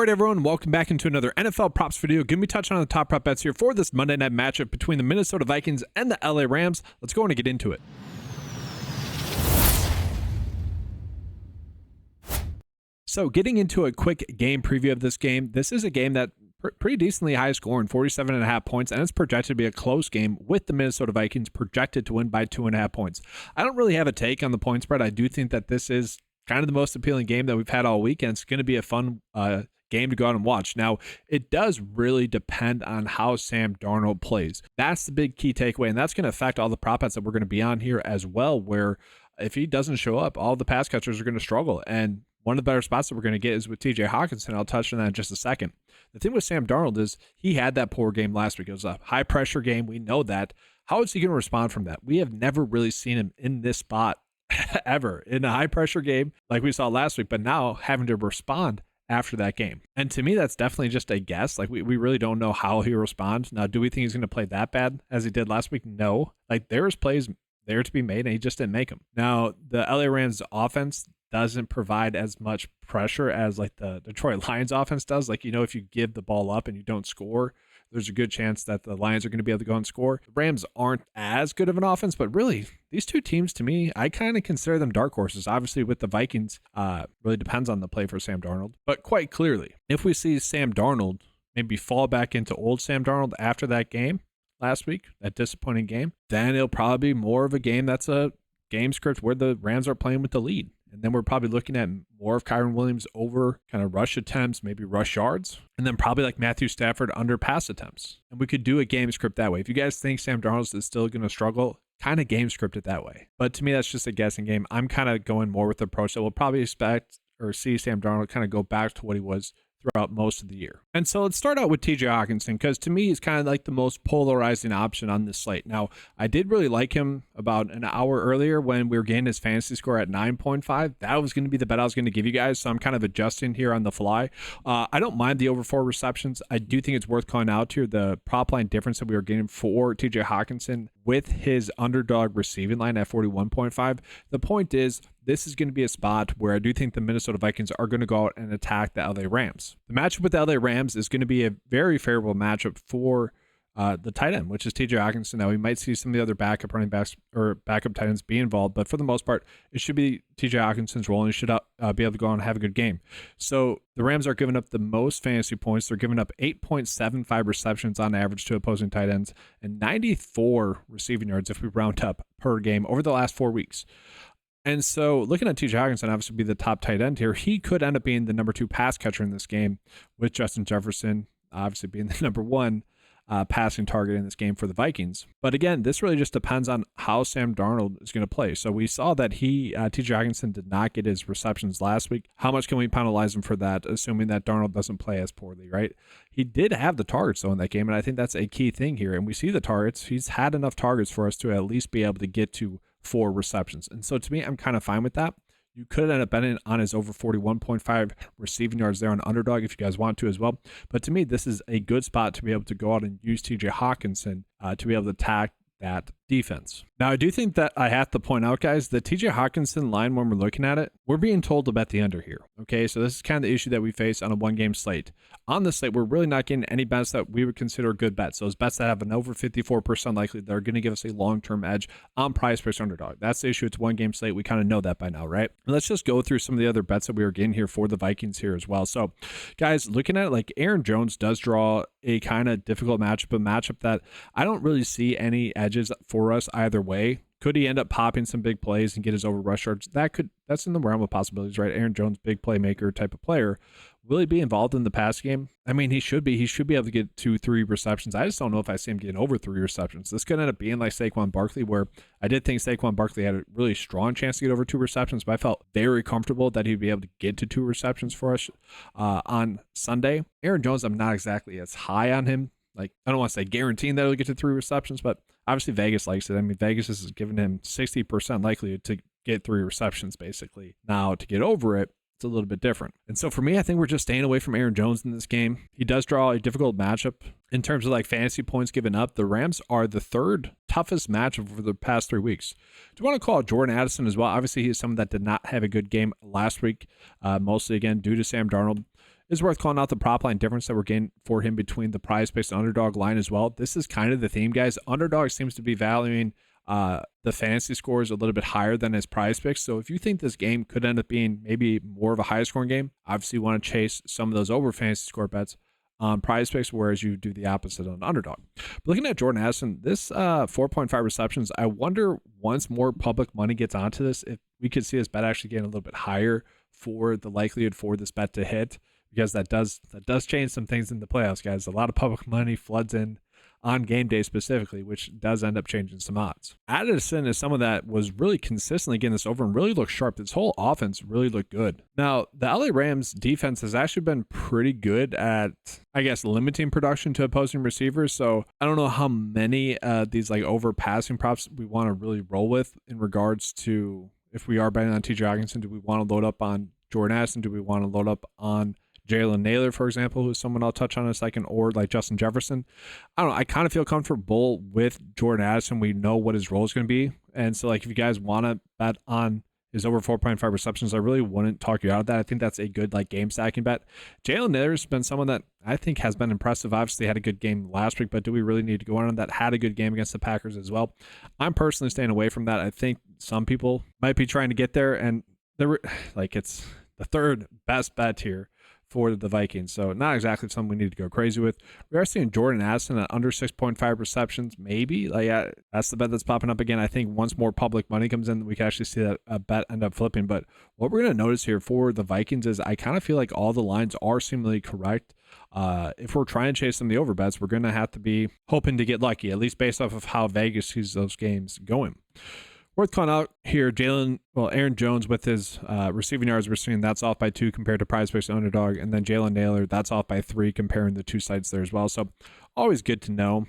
All right, everyone, welcome back into another NFL props video. Going to be touching on the top prop bets here for this Monday night matchup between the Minnesota Vikings and the LA Rams. Let's go on and get into it. So getting into a quick game preview of this game, this is a game that pretty decently high scoring, 47.5 points, and it's projected to be a close game with the Minnesota Vikings projected to win by 2.5 points. I don't really have a take on the point spread. I do think that this is kind of the most appealing game that we've had all week, and it's going to be a fun game to go out and watch. Now, it does really depend on how Sam Darnold plays. That's the big key takeaway, and that's going to affect all the prop bets that we're going to be on here as well, where if he doesn't show up, all the pass catchers are going to struggle. And one of the better spots that we're going to get is with TJ Hawkinson. I'll touch on that in just a second. The thing with Sam Darnold is he had that poor game last week. It was a high pressure game. We know that. How is he going to respond from that? We have never really seen him in this spot ever in a high pressure game like we saw last week, but now having to respond after that game. And to me, that's definitely just a guess. Like we really don't know how he'll respond. Now, do we think he's going to play that bad as he did last week? No. Like there was plays there to be made and he just didn't make them. Now, the LA Rams offense doesn't provide as much pressure as like the Detroit Lions offense does. Like, you know, if you give the ball up and you don't score, there's a good chance that the Lions are going to be able to go and score. The Rams aren't as good of an offense, but really, these two teams, to me, I kind of consider them dark horses. Obviously, with the Vikings, really depends on the play for Sam Darnold. But quite clearly, if we see Sam Darnold maybe fall back into old Sam Darnold after that game last week, that disappointing game, then it'll probably be more of a game that's a game script where the Rams are playing with the lead. And then we're probably looking at more of Kyren Williams over kind of rush attempts, maybe rush yards, and then probably like Matthew Stafford under pass attempts. And we could do a game script that way. If you guys think Sam Darnold is still going to struggle, kind of game script it that way. But to me, that's just a guessing game. I'm kind of going more with the approach that we'll probably expect or see Sam Darnold kind of go back to what he was throughout most of the year. And so let's start out with TJ Hawkinson, because to me, he's kind of like the most polarizing option on this slate. Now, I did really like him about an hour earlier when we were getting his fantasy score at 9.5. That was going to be the bet I was going to give you guys, so I'm kind of adjusting here on the fly. I don't mind the over 4 receptions. I do think it's worth calling out here the prop line difference that we were getting for TJ Hawkinson with his underdog receiving line at 41.5. The point is, this is going to be a spot where I do think the Minnesota Vikings are going to go out and attack the LA Rams. The matchup with the LA Rams is going to be a very favorable matchup for the tight end, which is TJ Hawkinson. Now, we might see some of the other backup running backs or backup tight ends be involved, but for the most part, it should be TJ Hawkinson's role, and he should be able to go on and have a good game. So the Rams are giving up the most fantasy points. They're giving up 8.75 receptions on average to opposing tight ends and 94 receiving yards if we round up per game over the last 4 weeks. And so looking at TJ Hawkinson, obviously be the top tight end here, he could end up being the number 2 pass catcher in this game, with Justin Jefferson obviously being the number 1 passing target in this game for the Vikings. But again, this really just depends on how Sam Darnold is going to play. So we saw that TJ Hawkinson did not get his receptions last week. How much can we penalize him for that, assuming that Darnold doesn't play as poorly, right? He did have the targets, though, in that game, and I think that's a key thing here. And we see the targets. He's had enough targets for us to at least be able to get to 4 receptions. And so to me, I'm kind of fine with that. You could end up betting on his over 41.5 receiving yards there on underdog if you guys want to as well. But to me, this is a good spot to be able to go out and use TJ Hawkinson to be able to attack that defense. Now, I do think that I have to point out, guys, the TJ Hawkinson line, when we're looking at it, we're being told to bet the under here. Okay, so this is kind of the issue that we face on a one-game slate. On the slate, we're really not getting any bets that we would consider good bets. Those bets that have an over 54% likely, they're going to give us a long-term edge on PrizePicks Underdog. That's the issue. It's one-game slate. We kind of know that by now, right? And let's just go through some of the other bets that we were getting here for the Vikings here as well. So, guys, looking at it, like Aaron Jones does draw a kind of difficult matchup, a matchup that I don't really see any edges for us either way. Could he end up popping some big plays and get his over rush yards? That's in the realm of possibilities, right? Aaron Jones, big playmaker type of player. Will he be involved in the pass game? I mean, he should be. He should be able to get 2-3 receptions. I just don't know if I see him getting over 3 receptions. This could end up being like Saquon Barkley, where I did think Saquon Barkley had a really strong chance to get over 2 receptions, but I felt very comfortable that he'd be able to get to 2 receptions for us on Sunday. Aaron Jones, I'm not exactly as high on him. Like, I don't want to say guaranteeing that he'll get to 3 receptions, but obviously Vegas likes it. I mean, Vegas is giving him 60% likely to get 3 receptions, basically. Now, to get over it, it's a little bit different. And so for me, I think we're just staying away from Aaron Jones in this game. He does draw a difficult matchup in terms of like fantasy points given up. The Rams are the 3rd toughest matchup over the past 3 weeks. Do you want to call out Jordan Addison as well? Obviously, he is someone that did not have a good game last week, mostly again due to Sam Darnold. It's worth calling out the prop line difference that we're getting for him between the PrizePicks and Underdog line as well. This is kind of the theme, guys. Underdog seems to be valuing the fantasy scores a little bit higher than his PrizePicks. So if you think this game could end up being maybe more of a high scoring game, obviously you want to chase some of those over fantasy score bets on PrizePicks, whereas you do the opposite on Underdog. But looking at Jordan Addison, this 4.5 receptions, I wonder once more public money gets onto this, if we could see this bet actually getting a little bit higher for the likelihood for this bet to hit, because that does change some things in the playoffs, guys. A lot of public money floods in on game day specifically, which does end up changing some odds. Addison is someone that was really consistently getting this over and really looked sharp. This whole offense really looked good. Now, the LA Rams defense has actually been pretty good at, I guess, limiting production to opposing receivers. So I don't know how many these like over passing props we want to really roll with in regards to if we are betting on TJ Hockenson. Do we want to load up on Jordan Addison? Do we want to load up on Jalen Naylor, for example, who's someone I'll touch on in a second, or like Justin Jefferson? I don't know. I kind of feel comfortable with Jordan Addison. We know what his role is going to be. And so, like, if you guys want to bet on his over 4.5 receptions, I really wouldn't talk you out of that. I think that's a good, like, game stacking bet. Jalen Naylor has been someone that I think has been impressive. Obviously, had a good game last week, but do we really need to go on that? Had a good game against the Packers as well. I'm personally staying away from that. I think some people might be trying to get there, and it's the third best bet here for the Vikings. So not exactly something we need to go crazy with. We are seeing Jordan Addison at under 6.5 receptions, maybe. That's the bet that's popping up again. I think once more public money comes in, we can actually see that bet end up flipping. But what we're going to notice here for the Vikings is I kind of feel like all the lines are seemingly correct. If we're trying to chase some of the over bets, we're going to have to be hoping to get lucky, at least based off of how Vegas sees those games going. Worth calling out here, Aaron Jones with his receiving yards, we're seeing that's off by 2 compared to PrizePicks and Underdog, and then Jalen Naylor, that's off by 3 comparing the two sites there as well. So always good to know,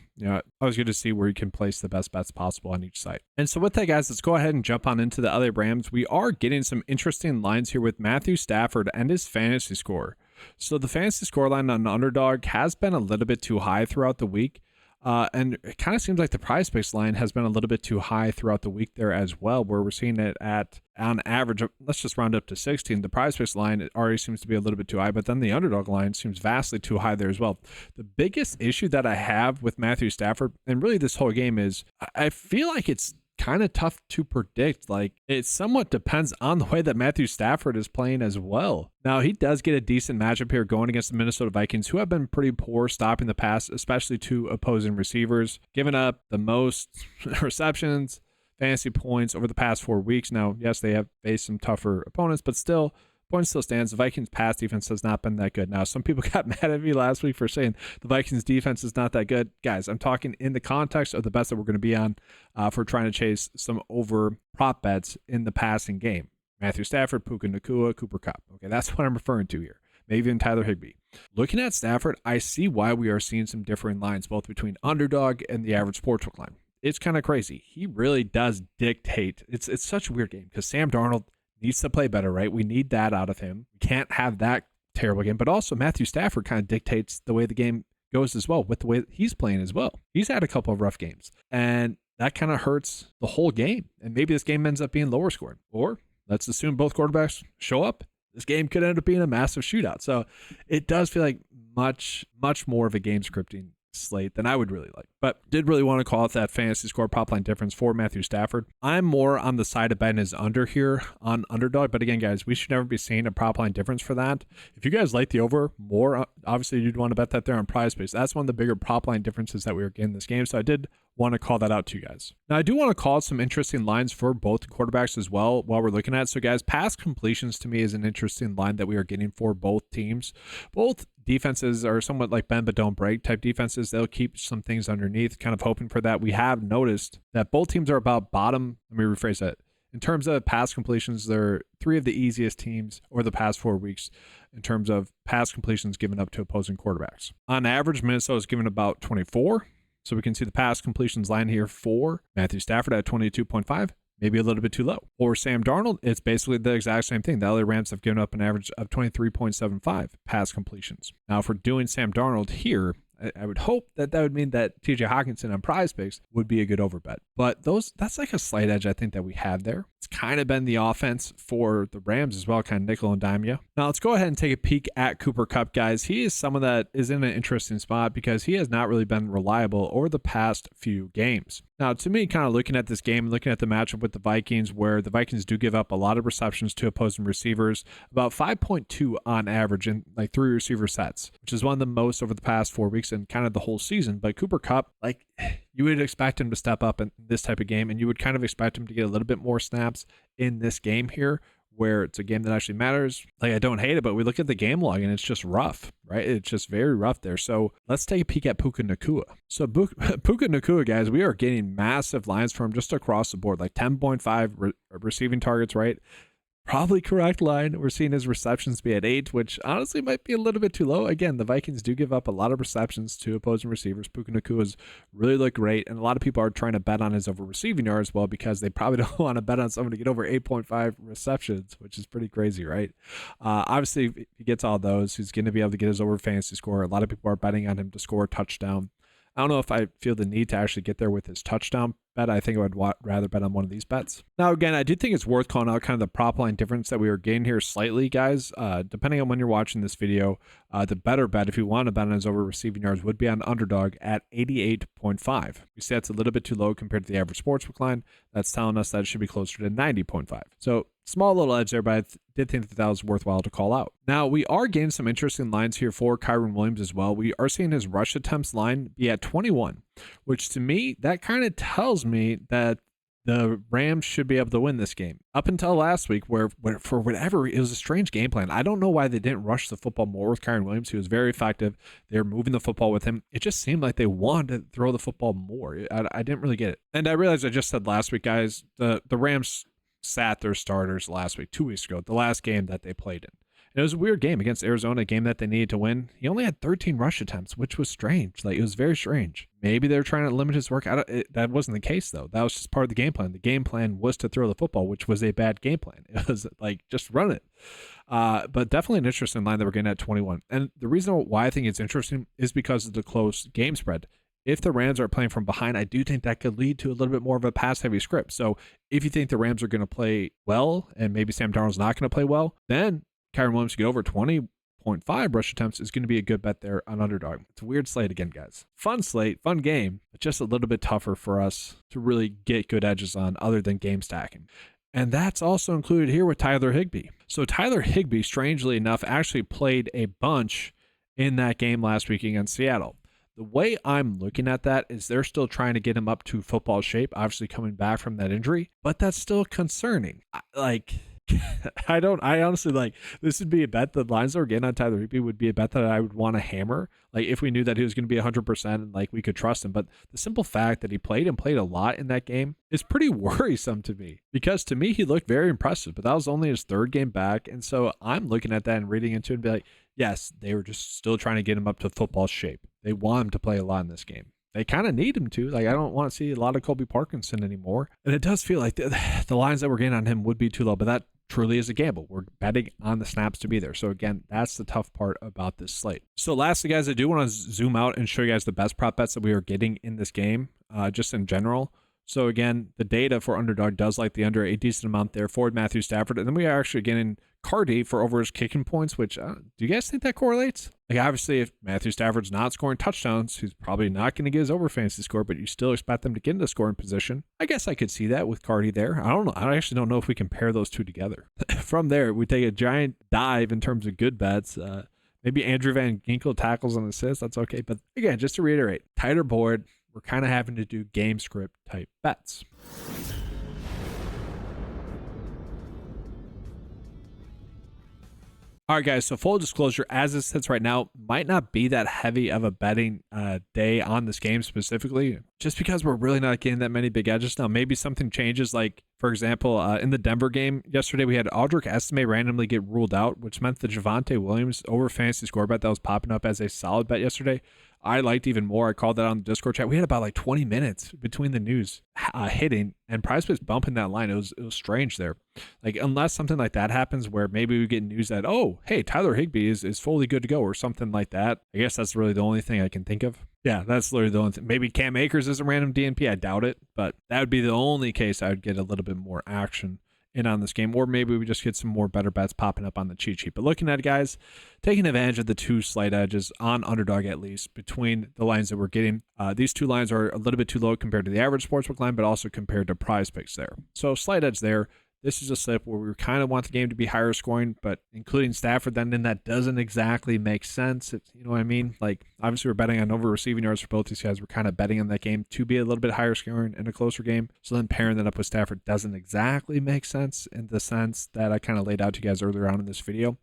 always good to see where you can place the best bets possible on each site. And so with that, guys, let's go ahead and jump on into the LA Rams. We are getting some interesting lines here with Matthew Stafford and his fantasy score. So the fantasy score line on Underdog has been a little bit too high throughout the week. And it kind of seems like the PrizePicks line has been a little bit too high throughout the week there as well, where we're seeing it at, on average, let's just round up to 16. The PrizePicks line, it already seems to be a little bit too high, but then the Underdog line seems vastly too high there as well. The biggest issue that I have with Matthew Stafford, and really this whole game, is I feel like it's kind of tough to predict. Like, it somewhat depends on the way that Matthew Stafford is playing as well. Now, he does get a decent matchup here going against the Minnesota Vikings, who have been pretty poor stopping the pass, especially to opposing receivers, giving up the most receptions, fantasy points over the past 4 weeks. Now, yes, they have faced some tougher opponents, but still, point still stands. The Vikings pass defense has not been that good. Now, some people got mad at me last week for saying the Vikings defense is not that good. Guys, I'm talking in the context of the bets that we're going to be on for trying to chase some over prop bets in the passing game. Matthew Stafford, Puka Nacua, Cooper Kupp. Okay, that's what I'm referring to here. Maybe even Tyler Higbee. Looking at Stafford, I see why we are seeing some differing lines, both between Underdog and the average sportsbook line. It's kind of crazy. He really does dictate. It's such a weird game because Sam Darnold needs to play better, right? We need that out of him. We can't have that terrible game. But also Matthew Stafford kind of dictates the way the game goes as well, with the way he's playing as well. He's had a couple of rough games, and that kind of hurts the whole game. And maybe this game ends up being lower scored. Or let's assume both quarterbacks show up. This game could end up being a massive shootout. So it does feel like much, much more of a game scripting slate than I would really like, but did really want to call out that fantasy score prop line difference for Matthew Stafford. I'm more on the side of betting his under here on Underdog, but again, guys, we should never be seeing a prop line difference for that. If you guys like the over more, obviously you'd want to bet that there on PrizePicks. That's one of the bigger prop line differences that we were getting this game, so I did want to call that out to you guys. Now, I do want to call out some interesting lines for both quarterbacks as well while we're looking at it. So guys, pass completions to me is an interesting line that we are getting for both teams. Both defenses are somewhat like bend but don't break type defenses. They'll keep some things underneath, kind of hoping for that. We have noticed that both teams are about bottom. Let me rephrase that. In terms of pass completions, they're 3 of the easiest teams over the past 4 weeks in terms of pass completions given up to opposing quarterbacks. On average, Minnesota is given about 24. So we can see the pass completions line here for Matthew Stafford at 22.5, maybe a little bit too low. For Sam Darnold, it's basically the exact same thing. The LA Rams have given up an average of 23.75 pass completions. Now, if we're doing Sam Darnold here, I would hope that would mean that TJ Hockenson on PrizePicks would be a good overbet. But that's like a slight edge I think that we have there. It's kind of been the offense for the Rams as well, kind of nickel and dime you. Now let's go ahead and take a peek at Cooper Kupp, guys. He is someone that is in an interesting spot because he has not really been reliable over the past few games. Now, to me, kind of looking at this game, looking at the matchup with the Vikings, where the Vikings do give up a lot of receptions to opposing receivers, about 5.2 on average in like 3 receiver sets, which is one of the most over the past 4 weeks and kind of the whole season. But Cooper Kupp, like, you would expect him to step up in this type of game, and you would kind of expect him to get a little bit more snaps in this game here, where it's a game that actually matters. Like, I don't hate it, but we look at the game log and it's just rough, right? It's just very rough there. So let's take a peek at Puka Nacua. So Puka Nacua, guys, we are getting massive lines from just across the board, like 10.5 receiving targets, right? Probably correct line. We're seeing his receptions be at 8, which honestly might be a little bit too low. Again, the Vikings do give up a lot of receptions to opposing receivers. Puka Nacua's really look great, and a lot of people are trying to bet on his over receiving yards as well because they probably don't want to bet on someone to get over 8.5 receptions, which is pretty crazy, right? Obviously, if he gets all those, he's going to be able to get his over fantasy score. A lot of people are betting on him to score a touchdown. I don't know if I feel the need to actually get there with his touchdown bet. I think I would rather bet on one of these bets. Now, again, I do think it's worth calling out kind of the prop line difference that we are getting here slightly, guys. Depending on when you're watching this video, the better bet, if you want to bet on his over receiving yards, would be on underdog at 88.5. We say that's a little bit too low compared to the average sportsbook line. That's telling us that it should be closer to 90.5. So small little edge there, but I did think that was worthwhile to call out. Now, we are getting some interesting lines here for Kyren Williams as well. We are seeing his rush attempts line be at 21, which to me, that kind of tells me that the Rams should be able to win this game. Up until last week, where for whatever, it was a strange game plan. I don't know why they didn't rush the football more with Kyren Williams. He was very effective. They were moving the football with him. It just seemed like they wanted to throw the football more. I didn't really get it. And I realized I just said last week, guys, the Rams sat their starters last week, 2 weeks ago, the last game that they played in. It was a weird game against Arizona, a game that they needed to win. He only had 13 rush attempts, which was strange. Like, it was very strange. Maybe they were trying to limit his work. That wasn't the case, though. That was just part of the game plan. The game plan was to throw the football, which was a bad game plan. It was like, just run it. But definitely an interesting line that we're getting at 21. And the reason why I think it's interesting is because of the close game spread. If the Rams are playing from behind, I do think that could lead to a little bit more of a pass-heavy script. So if you think the Rams are going to play well and maybe Sam Darnold's not going to play well, then Kyren Williams to get over 20.5 rush attempts is going to be a good bet there on underdog. It's a weird slate again, guys. Fun slate, fun game, but just a little bit tougher for us to really get good edges on other than game stacking. And that's also included here with Tyler Higbee. So Tyler Higbee, strangely enough, actually played a bunch in that game last week against Seattle. The way I'm looking at that is they're still trying to get him up to football shape, obviously coming back from that injury, but that's still concerning. I honestly, like, this would be a bet. The lines that we're getting on Tyler Higbee would be a bet that I would want to hammer. Like, if we knew that he was going to be 100% and like we could trust him. But the simple fact that he played a lot in that game is pretty worrisome to me, because to me, he looked very impressive, but that was only his 3rd game back. And so I'm looking at that and reading into it and be like, yes, they were just still trying to get him up to football shape. They want him to play a lot in this game. They kind of need him to. Like, I don't want to see a lot of Colby Parkinson anymore. And it does feel like the lines that we're getting on him would be too low, but that truly is a gamble. We're betting on the snaps to be there. So again, that's the tough part about this slate. So lastly, guys, I do want to zoom out and show you guys the best prop bets that we are getting in this game, just in general. So again, the data for underdog does like the under a decent amount there for Matthew Stafford. And then we are actually getting Cardi for over his kicking points, which do you guys think that correlates? Like, obviously, if Matthew Stafford's not scoring touchdowns, he's probably not going to get his over fantasy score, but you still expect them to get into scoring position. I guess I could see that with Cardi there. I don't know. I actually don't know if we can pair those two together. From there, we take a giant dive in terms of good bets. Maybe Andrew Van Ginkel tackles and assists. That's okay. But again, just to reiterate, tighter board, we're kind of having to do game script type bets. All right, guys, so full disclosure, as it sits right now, might not be that heavy of a betting day on this game specifically, just because we're really not getting that many big edges. Now, maybe something changes, like, for example, in the Denver game yesterday, we had Audric Estime randomly get ruled out, which meant the Javonte Williams over fantasy score bet that was popping up as a solid bet yesterday, I liked even more. I called that on the Discord chat. We had about like 20 minutes between the news hitting and PrizePicks bumping that line. It was strange there. Like, unless something like that happens where maybe we get news that, oh, hey, Tyler Higbee is fully good to go or something like that. I guess that's really the only thing I can think of. Yeah, that's literally the only thing. Maybe Cam Akers is a random DNP. I doubt it, but that would be the only case I would get a little bit more action in on this game, or maybe we just get some more better bets popping up on the cheat sheet. But looking at it, guys, taking advantage of the two slight edges on underdog, at least between the lines that we're getting. These two lines are a little bit too low compared to the average sportsbook line, but also compared to PrizePicks there. So slight edge there. This is a slip where we kind of want the game to be higher scoring, but including Stafford, then that doesn't exactly make sense. You know what I mean? Like, obviously, we're betting on over receiving yards for both these guys. We're kind of betting on that game to be a little bit higher scoring in a closer game. So then pairing that up with Stafford doesn't exactly make sense in the sense that I kind of laid out to you guys earlier on in this video.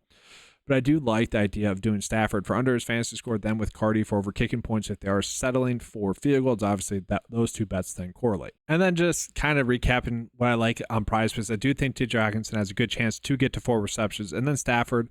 But I do like the idea of doing Stafford for under his fantasy score, then with Cardi for over kicking points if they are settling for field goals. Obviously, those two bets then correlate. And then just kind of recapping what I like on PrizePicks, I do think T.J. Hockenson has a good chance to get to 4 receptions. And then Stafford,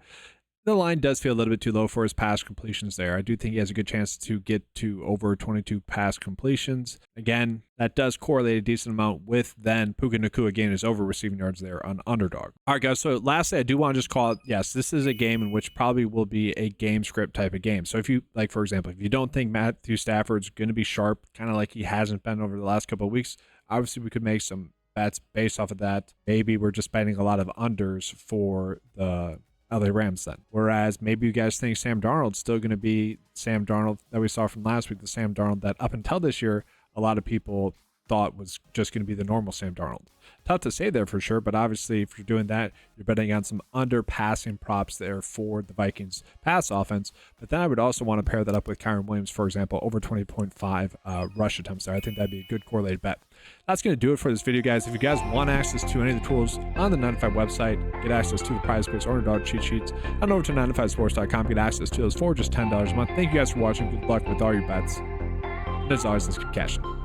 the line does feel a little bit too low for his pass completions there. I do think he has a good chance to get to over 22 pass completions. Again, that does correlate a decent amount with then Puka Nacua gaining his over receiving yards there on underdog. All right, guys. So lastly, I do want to just call it, yes, this is a game in which probably will be a game script type of game. So if you, like, for example, if you don't think Matthew Stafford's going to be sharp, kind of like he hasn't been over the last couple of weeks, obviously we could make some bets based off of that. Maybe we're just betting a lot of unders for the LA Rams then. Whereas maybe you guys think Sam Darnold's still going to be Sam Darnold that we saw from last week, the Sam Darnold that up until this year, a lot of people thought was just going to be the normal Sam Darnold. Tough to say there for sure, but obviously if you're doing that, you're betting on some under passing props there for the Vikings pass offense. But then I would also want to pair that up with Kyren Williams, for example, over 20.5 rush attempts there. I think that'd be a good correlated bet. That's going to do it for this video, guys. If you guys want access to any of the tools on the 9to5 website, get access to the PrizePicks or Underdog cheat sheets, and over to 9to5sports.com, get access to those for just $10 a month. Thank you guys for watching. Good luck with all your bets. And as always, let's keep cashing.